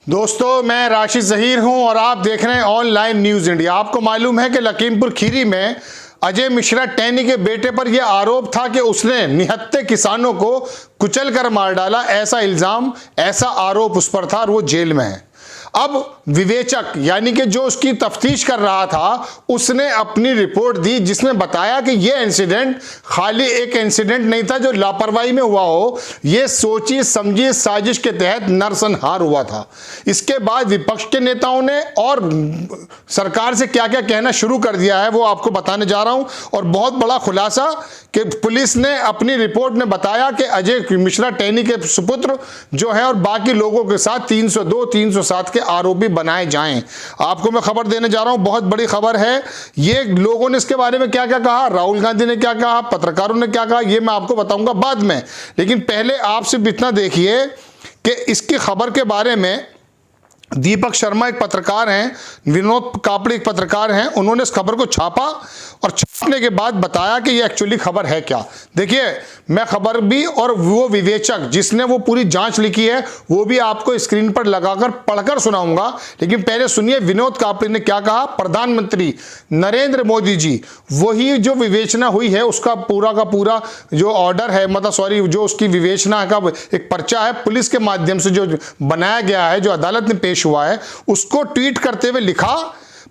दोस्तों, मैं राशिद ज़हीर हूं और आप देख रहे हैं ऑनलाइन न्यूज़ इंडिया। आपको मालूम है कि लखीमपुर खीरी में अजय मिश्रा टैनी के बेटे पर यह आरोप था कि उसने निहत्थे किसानों को कुचल कर मार डाला। ऐसा इल्ज़ाम, ऐसा आरोप उस पर था और वो जेल में है। अब विवेचक यानी कि जो उसकी तफ्तीश कर रहा था, उसने अपनी रिपोर्ट दी जिसमें बताया कि यह इंसिडेंट खाली एक इंसिडेंट नहीं था जो लापरवाही में हुआ हो, यह सोची समझी साजिश के तहत नरसंहार हुआ था। इसके बाद विपक्ष के नेताओं ने और सरकार से क्या क्या कहना शुरू कर दिया है वो आपको बताने जा रहा हूं। और बहुत बड़ा खुलासा कि पुलिस ने अपनी रिपोर्ट में बताया कि अजय मिश्रा टैनी के सुपुत्र जो है और बाकी लोगों के साथ 302, 307 के आरोपी बनाए जाएं। आपको मैं खबर देने जा रहा हूं, बहुत बड़ी खबर है। ये लोगों ने इसके बारे में क्या क्या कहा, राहुल गांधी ने क्या कहा, पत्रकारों ने क्या कहा, ये मैं आपको बताऊंगा बाद में। लेकिन पहले आप सिर्फ इतना देखिए कि इसकी खबर के बारे में दीपक शर्मा एक पत्रकार हैं, विनोद कापड़ी एक पत्रकार हैं, उन्होंने इस खबर को छापा और छापने के बाद बताया कि ये एक्चुअली खबर है क्या। देखिए, मैं खबर भी और वो विवेचक जिसने वो पूरी जांच लिखी है वो भी आपको स्क्रीन पर लगाकर पढ़कर सुनाऊंगा। लेकिन पहले सुनिए विनोद कापड़ी ने क्या कहा। प्रधानमंत्री नरेंद्र मोदी जी, वही जो विवेचना हुई है उसका पूरा का पूरा जो ऑर्डर है, मतलब सॉरी, जो उसकी विवेचना का एक पर्चा है पुलिस के माध्यम से जो बनाया गया है, जो अदालत में पेश हुआ है, उसको ट्वीट करते हुए लिखा,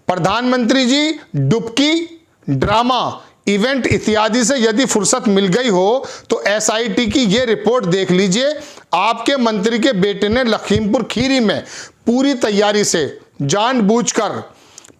प्रधानमंत्री जी, डुबकी, ड्रामा, इवेंट इत्यादि से यदि फुर्सत मिल गई हो तो एसआईटी की यह रिपोर्ट देख लीजिए। आपके मंत्री के बेटे ने लखीमपुर खीरी में पूरी तैयारी से, जानबूझकर,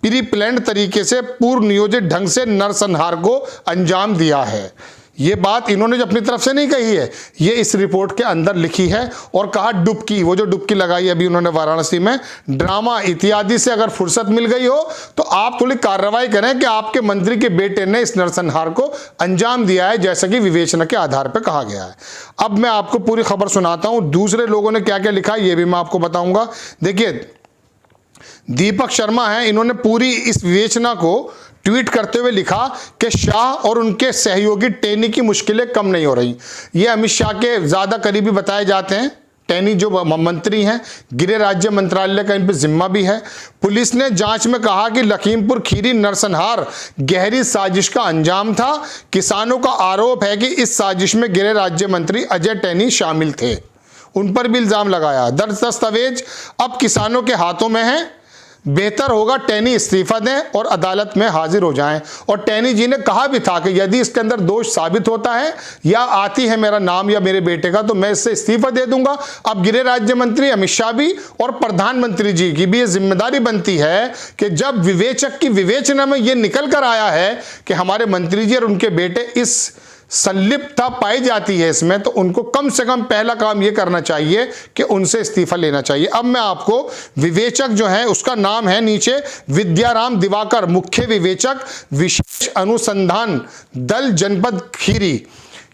प्री प्लान्ड तरीके से, पूर्व नियोजित ढंग से नरसंहार को अंजाम दिया है। ये बात इन्होंने अपनी तरफ से नहीं कही है, ये इस रिपोर्ट के अंदर लिखी है। और कहा डुबकी, वो जो डुबकी लगाई अभी उन्होंने वाराणसी में, ड्रामा इत्यादि से अगर फुर्सत मिल गई हो तो आप थोड़ी कार्रवाई करें कि आपके मंत्री के बेटे ने इस नरसंहार को अंजाम दिया है, जैसा कि विवेचना के आधार पर कहा गया है। अब मैं आपको पूरी खबर सुनाता हूं, दूसरे लोगों ने क्या क्या लिखा ये भी मैं आपको बताऊंगा। देखिए, दीपक शर्मा है, इन्होंने पूरी इस विवेचना को ट्वीट करते हुए लिखा कि शाह और उनके सहयोगी टैनी की मुश्किलें कम नहीं हो रही। ये अमित शाह के ज्यादा करीबी बताए जाते हैं। टैनी जो मंत्री हैं, गृह राज्य मंत्रालय का इन पर जिम्मा भी है। पुलिस ने जांच में कहा कि लखीमपुर खीरी नरसंहार गहरी साजिश का अंजाम था। किसानों का आरोप है कि इस साजिश में गृह राज्य मंत्री अजय टैनी शामिल थे, उन पर भी इल्जाम लगाया। दस्तावेज अब किसानों के हाथों में है, बेहतर होगा टैनी इस्तीफा दें और अदालत में हाजिर हो जाएं। और टैनी जी ने कहा भी था कि यदि इसके अंदर दोष साबित होता है या आती है मेरा नाम या मेरे बेटे का तो मैं इससे इस्तीफा दे दूंगा। अब गृह राज्य मंत्री अमित शाह भी और प्रधानमंत्री जी की भी ये जिम्मेदारी बनती है कि जब विवेचक की विवेचना में ये निकल कर आया है कि हमारे मंत्री जी और उनके बेटे इस संलिप्तता पाई जाती है इसमें, तो उनको कम से कम पहला काम यह करना चाहिए कि उनसे इस्तीफा लेना चाहिए। अब मैं आपको विवेचक जो है उसका नाम है नीचे विद्याराम दिवाकर, मुख्य विवेचक, विशेष अनुसंधान दल, जनपद खीरी।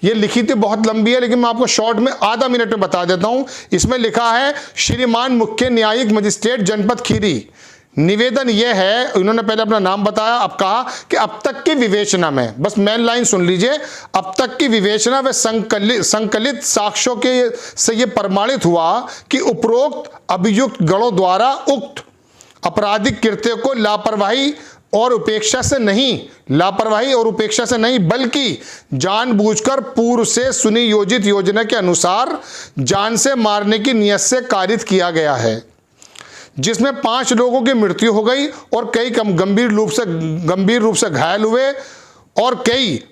ये लिखी थी बहुत लंबी है लेकिन मैं आपको शॉर्ट में आधा मिनट में बता देता हूं। इसमें लिखा है, श्रीमान मुख्य न्यायिक मजिस्ट्रेट जनपद खीरी, निवेदन यह है, इन्होंने पहले अपना नाम बताया, अब कहा कि अब तक की विवेचना में, बस मेन लाइन सुन लीजिए, अब तक की विवेचना व संकलित साक्ष्यों के से यह प्रमाणित हुआ कि उपरोक्त अभियुक्त गणों द्वारा उक्त आपराधिक कृत्य को लापरवाही और उपेक्षा से नहीं बल्कि जानबूझकर पूर्व से सुनियोजित योजना के अनुसार जान से मारने की नियत से कारित किया गया है, जिसमें 5 लोगों की मृत्यु हो गई और कई गंभीर रूप से घायल हुए और कई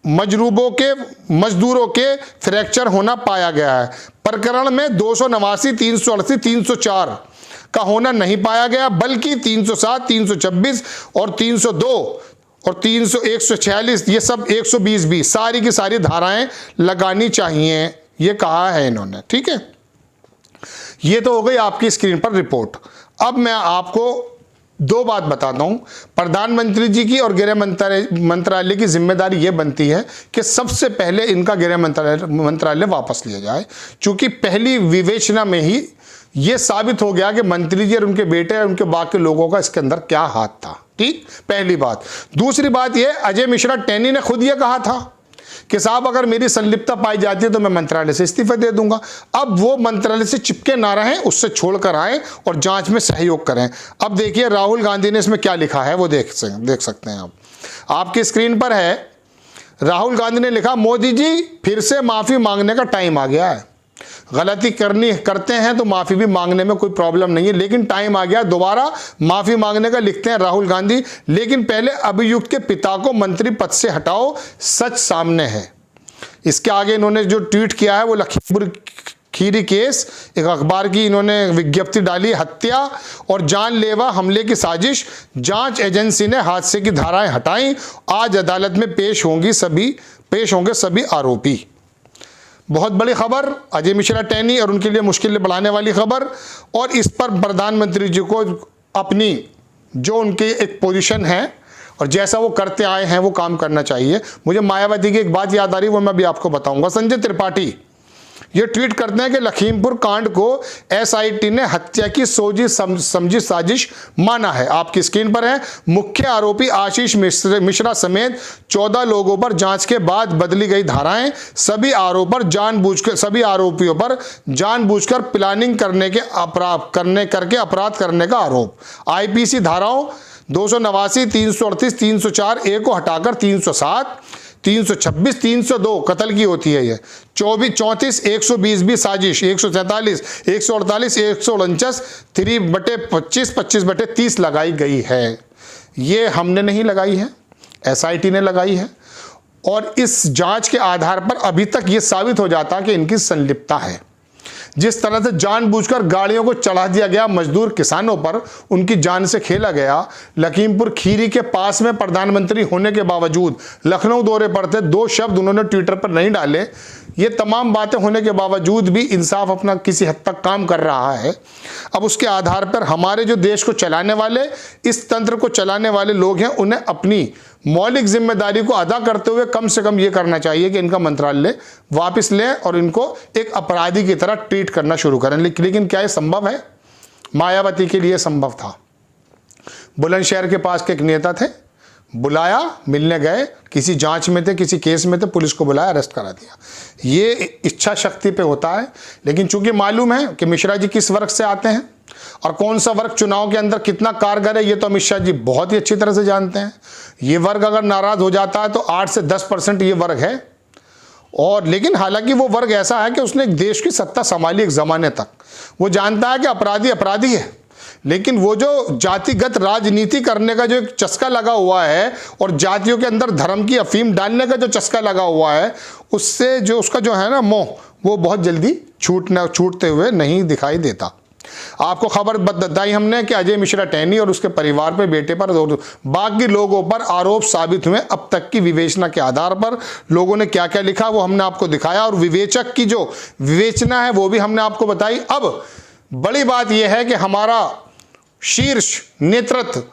मजदूरों के फ्रैक्चर होना पाया गया है। प्रकरण में 289, 388, 304 का होना नहीं पाया गया, बल्कि 307, 326 और 302 और 146 ये सब 120 भी सारी की सारी धाराएं लगानी चाहिए, ये कहा है इन्होंने। ठीक है, ये तो हो गई आपकी स्क्रीन पर रिपोर्ट। अब मैं आपको 2 बात बताता हूं। प्रधानमंत्री जी की और गृह मंत्रालय की जिम्मेदारी यह बनती है कि सबसे पहले इनका गृह मंत्रालय वापस लिया जाए, क्योंकि पहली विवेचना में ही यह साबित हो गया कि मंत्री जी और उनके बेटे और उनके बाकी लोगों का इसके अंदर क्या हाथ था। ठीक, पहली बात। दूसरी बात यह, अजय मिश्रा टैनी ने खुद यह कहा था कि साहब अगर मेरी संलिप्तता पाई जाती है तो मैं मंत्रालय से इस्तीफा दे दूंगा। अब वो मंत्रालय से चिपके ना रहें, उससे छोड़कर आए और जांच में सहयोग करें। अब देखिए राहुल गांधी ने इसमें क्या लिखा है, वो देख सकते हैं आप, आपकी स्क्रीन पर है। राहुल गांधी ने लिखा, मोदी जी फिर से माफी मांगने का टाइम आ गया है। गलती करते हैं तो माफी भी मांगने में कोई प्रॉब्लम नहीं है, लेकिन टाइम आ गया दोबारा माफी मांगने का, लिखते हैं राहुल गांधी। लेकिन पहले अभियुक्त के पिता को मंत्री पद से हटाओ, सच सामने है। इसके आगे इन्होंने जो ट्वीट किया है वो लखीमपुर खीरी केस, एक अखबार की इन्होंने विज्ञप्ति डाली, हत्या और जानलेवा हमले की साजिश, जांच एजेंसी ने हादसे की धाराएं हटाई, आज अदालत में पेश होंगे सभी आरोपी। बहुत बड़ी खबर, अजय मिश्रा टैनी और उनके लिए मुश्किलें बढ़ाने वाली खबर। और इस पर प्रधानमंत्री जी को अपनी जो उनकी एक पोजीशन है और जैसा वो करते आए हैं वो काम करना चाहिए। मुझे मायावती की एक बात याद आ रही है, वो मैं भी आपको बताऊंगा। संजय त्रिपाठी ये ट्वीट करते हैं कि लखीमपुर कांड को एसआईटी ने हत्या की सोची समझी साजिश माना है। आपकी स्क्रीन पर है, मुख्य आरोपी आशीष मिश्रा समेत 14 लोगों पर जांच के बाद बदली गई धाराएं, सभी आरोपियों पर जानबूझकर प्लानिंग करके अपराध करने का आरोप। आईपीसी धाराओं 289, 338, 304 ए को हटाकर 307, 326, 302 कत्ल की होती है। ये 24, 34, 120 भी साजिश, 147, 148, 149, 3/25, 25/30 लगाई गई है। ये हमने नहीं लगाई है, एसआईटी ने लगाई है। और इस जांच के आधार पर अभी तक ये साबित हो जाता कि इनकी संलिप्तता है। जिस तरह से जानबूझकर गाड़ियों को चढ़ा दिया गया मजदूर किसानों पर, उनकी जान से खेला गया। लखीमपुर खीरी के पास में प्रधानमंत्री होने के बावजूद लखनऊ दौरे पर थे, 2 शब्द उन्होंने ट्विटर पर नहीं डाले। ये तमाम बातें होने के बावजूद भी इंसाफ अपना किसी हद तक काम कर रहा है। अब उसके आधार पर हमारे जो देश को चलाने वाले, इस तंत्र को चलाने वाले लोग हैं, उन्हें अपनी मौलिक जिम्मेदारी को अदा करते हुए कम से कम ये करना चाहिए कि इनका मंत्रालय वापस लें और इनको एक अपराधी की तरह ट्रीट करना शुरू करें। लेकिन क्या ये संभव है? मायावती के लिए संभव था। बुलंदशहर के पास के एक नेता थे, बुलाया, मिलने गए, किसी जांच में थे, किसी केस में थे, पुलिस को बुलाया, अरेस्ट करा दिया। ये इच्छा शक्ति पे होता है। लेकिन चूंकि मालूम है कि मिश्रा जी किस वर्ग से आते हैं और कौन सा वर्ग चुनाव के अंदर कितना कारगर है, ये तो अमित शाह जी बहुत ही अच्छी तरह से जानते हैं। ये वर्ग अगर नाराज हो जाता है तो 8 से 10% ये वर्ग है। और लेकिन हालांकि वो वर्ग ऐसा है कि उसने एक देश की सत्ता संभाली एक जमाने तक। वो जानता है कि अपराधी अपराधी है, लेकिन वो जो जातिगत राजनीति करने का जो एक चस्का लगा हुआ है और जातियों के अंदर धर्म की अफीम डालने का जो चस्का लगा हुआ है, उससे जो उसका जो है ना मोह, वो बहुत जल्दी छूटते हुए नहीं दिखाई देता। आपको खबर बताई हमने कि अजय मिश्रा टैनी और उसके परिवार पर, बेटे पर और बाकी लोगों पर आरोप साबित हुए। अब तक की विवेचना के आधार पर लोगों ने क्या क्या लिखा वो हमने आपको दिखाया और विवेचक की जो विवेचना है वो भी हमने आपको बताई। अब बड़ी बात यह है कि हमारा शीर्ष नेतृत्व